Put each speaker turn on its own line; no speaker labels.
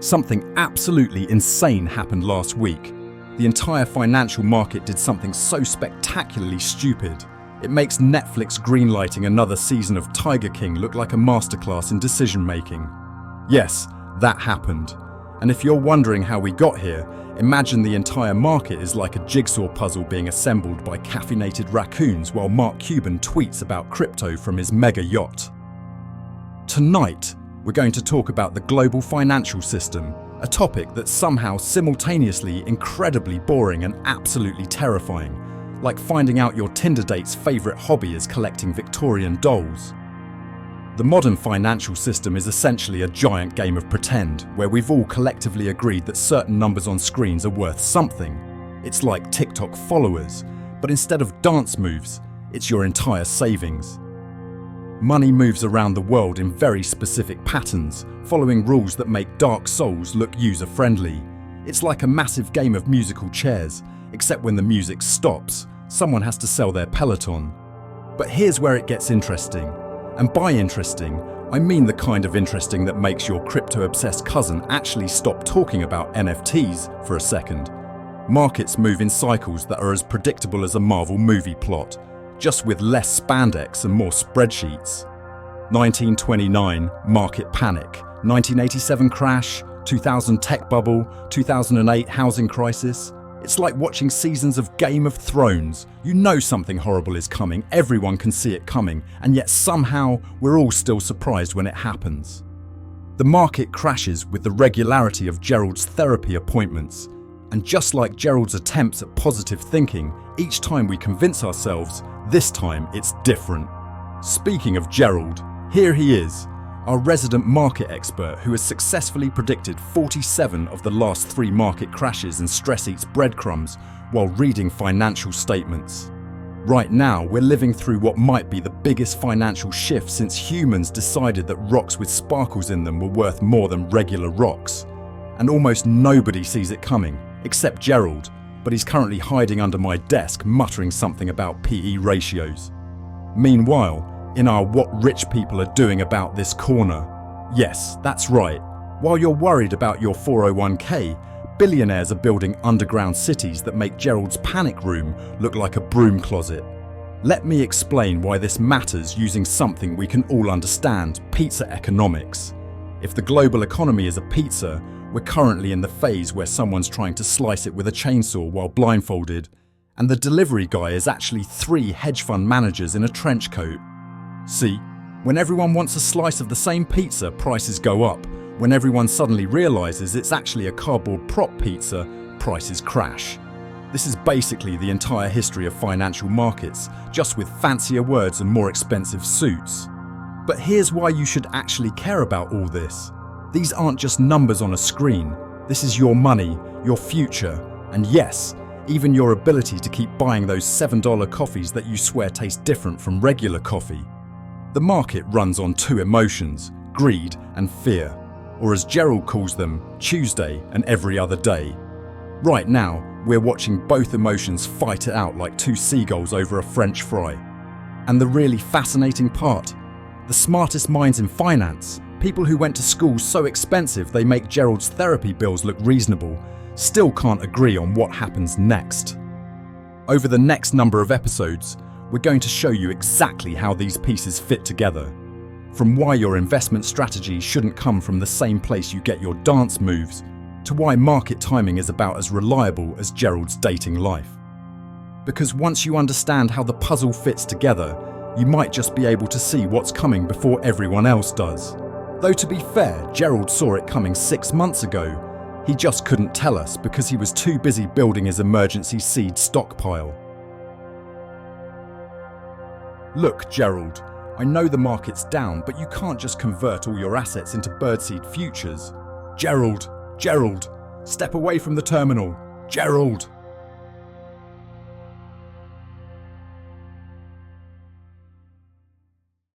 Something absolutely insane happened last week. The entire financial market did something so spectacularly stupid. It makes Netflix greenlighting another season of Tiger King look like a masterclass in decision-making. Yes, that happened. And if you're wondering how we got here, imagine the entire market is like a jigsaw puzzle being assembled by caffeinated raccoons while Mark Cuban tweets about crypto from his mega yacht. Tonight, we're going to talk about the global financial system, a topic that's somehow simultaneously incredibly boring and absolutely terrifying, like finding out your Tinder date's favourite hobby is collecting Victorian dolls. The modern financial system is essentially a giant game of pretend, where we've all collectively agreed that certain numbers on screens are worth something. It's like TikTok followers, but instead of dance moves, it's your entire savings. Money moves around the world in very specific patterns, following rules that make dark souls look user-friendly. It's like a massive game of musical chairs, except when the music stops, someone has to sell their Peloton. But here's where it gets interesting. And by interesting, I mean the kind of interesting that makes your crypto-obsessed cousin actually stop talking about NFTs for a second. Markets move in cycles that are as predictable as a Marvel movie plot, just with less spandex and more spreadsheets. 1929, market panic. 1987 crash, 2000 tech bubble, 2008 housing crisis. It's like watching seasons of Game of Thrones. You know something horrible is coming, everyone can see it coming, and yet somehow we're all still surprised when it happens. The market crashes with the regularity of Gerald's therapy appointments. And just like Gerald's attempts at positive thinking, each time we convince ourselves, this time it's different. Speaking of Gerald, here he is, our resident market expert who has successfully predicted 47 of the last 3 market crashes and stress eats breadcrumbs while reading financial statements. Right now, we're living through what might be the biggest financial shift since humans decided that rocks with sparkles in them were worth more than regular rocks. And almost nobody sees it coming, except Gerald, but he's currently hiding under my desk muttering something about PE ratios. Meanwhile, in our What Rich People Are Doing About This corner, yes, that's right, while you're worried about your 401k, billionaires are building underground cities that make Gerald's panic room look like a broom closet. Let me explain why this matters using something we can all understand, pizza economics. If the global economy is a pizza, we're currently in the phase where someone's trying to slice it with a chainsaw while blindfolded, and the delivery guy is actually 3 hedge fund managers in a trench coat. See, when everyone wants a slice of the same pizza, prices go up. When everyone suddenly realizes it's actually a cardboard prop pizza, prices crash. This is basically the entire history of financial markets, just with fancier words and more expensive suits. But here's why you should actually care about all this. These aren't just numbers on a screen. This is your money, your future, and yes, even your ability to keep buying those $7 coffees that you swear taste different from regular coffee. The market runs on 2 emotions, greed and fear, or as Gerald calls them, Tuesday and every other day. Right now, we're watching both emotions fight it out like 2 seagulls over a French fry. And the really fascinating part, the smartest minds in finance, people who went to school so expensive they make Gerald's therapy bills look reasonable, still can't agree on what happens next. Over the next number of episodes, we're going to show you exactly how these pieces fit together. From why your investment strategy shouldn't come from the same place you get your dance moves, to why market timing is about as reliable as Gerald's dating life. Because once you understand how the puzzle fits together, you might just be able to see what's coming before everyone else does. Though to be fair, Gerald saw it coming 6 months ago. He just couldn't tell us because he was too busy building his emergency seed stockpile. Look, Gerald, I know the market's down, but you can't just convert all your assets into birdseed futures. Gerald, step away from the terminal. Gerald.